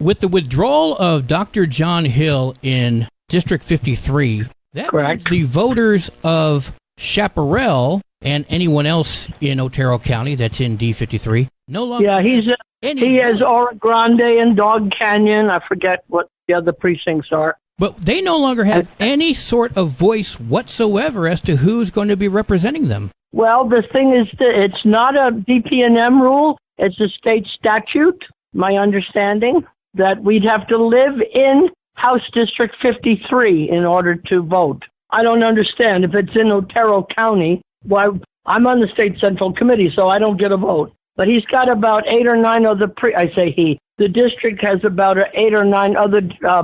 with the withdrawal of Dr. John Hill in District 53, that means the voters of Chaparral and anyone else in Otero County that's in D53 no longer. Yeah, he has Oro Grande and Dog Canyon. I forget what the other precincts are. But they no longer have any sort of voice whatsoever as to who's going to be representing them. Well, the thing is that it's not a DP&M rule. It's a state statute, my understanding, that we'd have to live in House District 53 in order to vote. I don't understand. If it's in Otero County, why? I'm on the State Central Committee, so I don't get a vote. But he's got about 8 or 9 other the district has about 8 or 9 other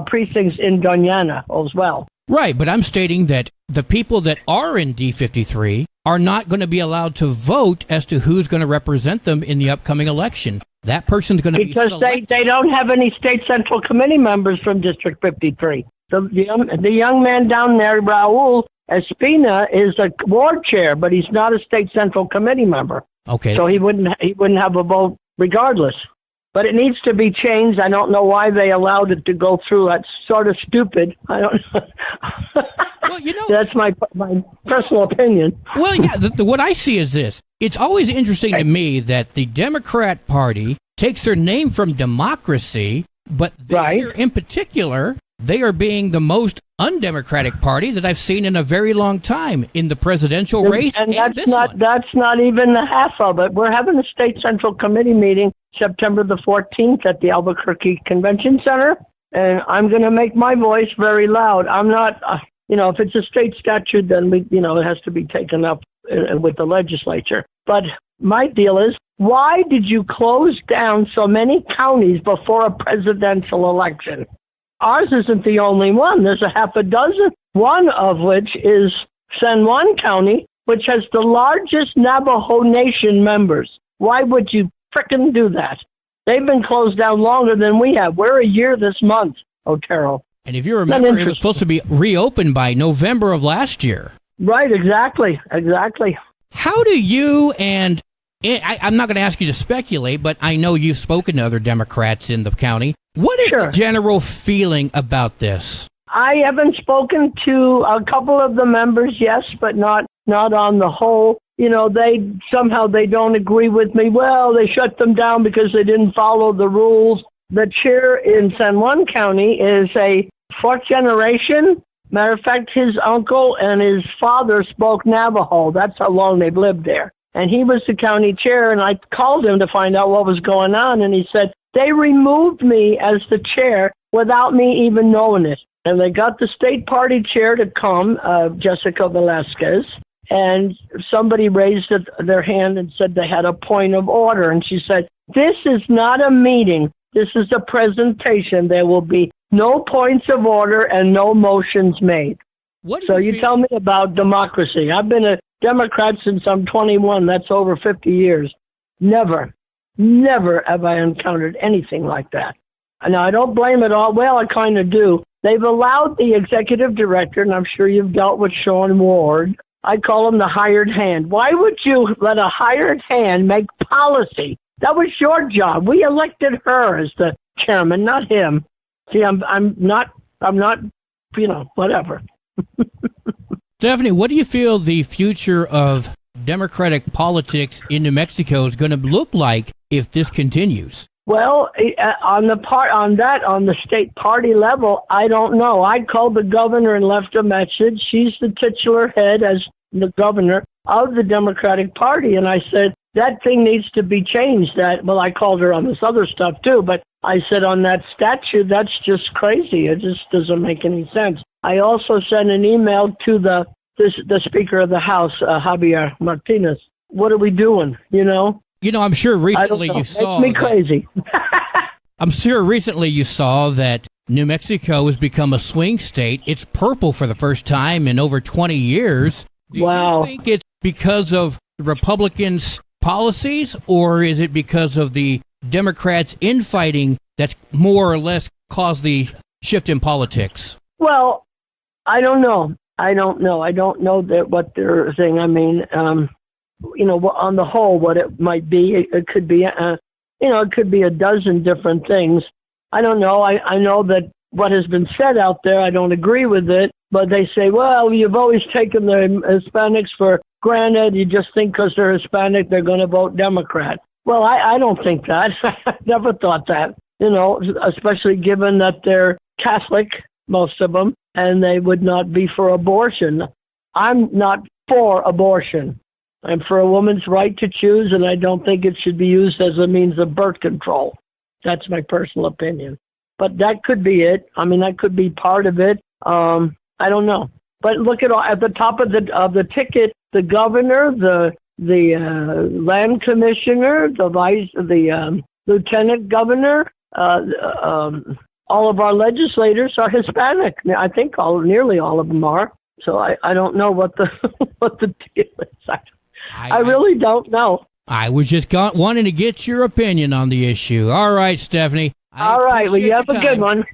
precincts in Doñana as well. Right, but I'm stating that the people that are in D53 are not going to be allowed to vote as to who's going to represent them in the upcoming election. That person's going to be selected. Because they don't have any State Central Committee members from District 53. The young man down there, Raul Espina, is a ward chair, but he's not a State Central Committee member. Okay. So he wouldn't have a vote regardless. But it needs to be changed. I don't know why they allowed it to go through. That's sort of stupid. I don't know. Well, that's my personal opinion. Well, yeah, what I see is this. It's always interesting to me that the Democrat Party takes their name from democracy, but here in particular, they are being the most undemocratic party that I've seen in a very long time in the presidential race. And that's not even the half of it. We're having a State Central Committee meeting September the 14th at the Albuquerque Convention Center, and I'm going to make my voice very loud. I'm not, if it's a state statute, then it has to be taken up with the legislature. But my deal is, why did you close down so many counties before a presidential election? Ours isn't the only one. There's a half a dozen, one of which is San Juan County, which has the largest Navajo Nation members. Why would you frickin' do that? They've been closed down longer than we have. We're a year this month, Otero. And if you remember, it was supposed to be reopened by November of last year. Right, exactly. How do you and... I'm not going to ask you to speculate, but I know you've spoken to other Democrats in the county. What is the general feeling about this? I haven't spoken to a couple of the members, yes, but not on the whole. They don't agree with me. Well, they shut them down because they didn't follow the rules. The chair in San Juan County is a fourth generation. Matter of fact, his uncle and his father spoke Navajo. That's how long they've lived there. And he was the county chair, and I called him to find out what was going on, and he said, they removed me as the chair without me even knowing it. And they got the state party chair to come, Jessica Velasquez, and somebody raised their hand and said they had a point of order. And she said, this is not a meeting. This is a presentation. There will be no points of order and no motions made. So you tell me about democracy. I've been a Democrat since I'm 21. That's over 50 years. Never have I encountered anything like that. Now, I don't blame it all. Well, I kind of do. They've allowed the executive director, and I'm sure you've dealt with Sean Ward. I call him the hired hand. Why would you let a hired hand make policy? That was your job. We elected her as the chairman, not him. See, I'm not, whatever. Stephanie, what do you feel the future of Democratic politics in New Mexico is going to look like if this continues? Well, on the state party level, I don't know. I called the governor and left a message. She's the titular head as the governor of the Democratic Party, and I said, that thing needs to be changed. I called her on this other stuff too, but I said on that statute, that's just crazy. It just doesn't make any sense. I also sent an email to the Speaker of the House, Javier Martinez. What are we doing, I'm sure recently you saw... Make me crazy. I'm sure recently you saw that New Mexico has become a swing state. It's purple for the first time in over 20 years. Do you think it's because of the Republicans' policies, or is it because of the Democrats' infighting that's more or less caused the shift in politics? Well, I don't know. I don't know what they're saying. I mean, on the whole, what it might be, it could be, it could be a dozen different things. I don't know. I know that what has been said out there, I don't agree with it, but they say, well, you've always taken the Hispanics for granted. You just think because they're Hispanic, they're going to vote Democrat. Well, I don't think that. I never thought that, especially given that they're Catholic, most of them, and they would not be for abortion. I'm not for abortion. I'm for a woman's right to choose, and I don't think it should be used as a means of birth control. That's my personal opinion. But that could be it. I mean, that could be part of it. I don't know. But look at the top of the ticket, the governor, the land commissioner, the lieutenant governor, all of our legislators are Hispanic. I think nearly all of them are. So I don't know what the what the deal is. I really don't know. I was just wanting to get your opinion on the issue. All right, Stephanie. All right. Well, you have a good one.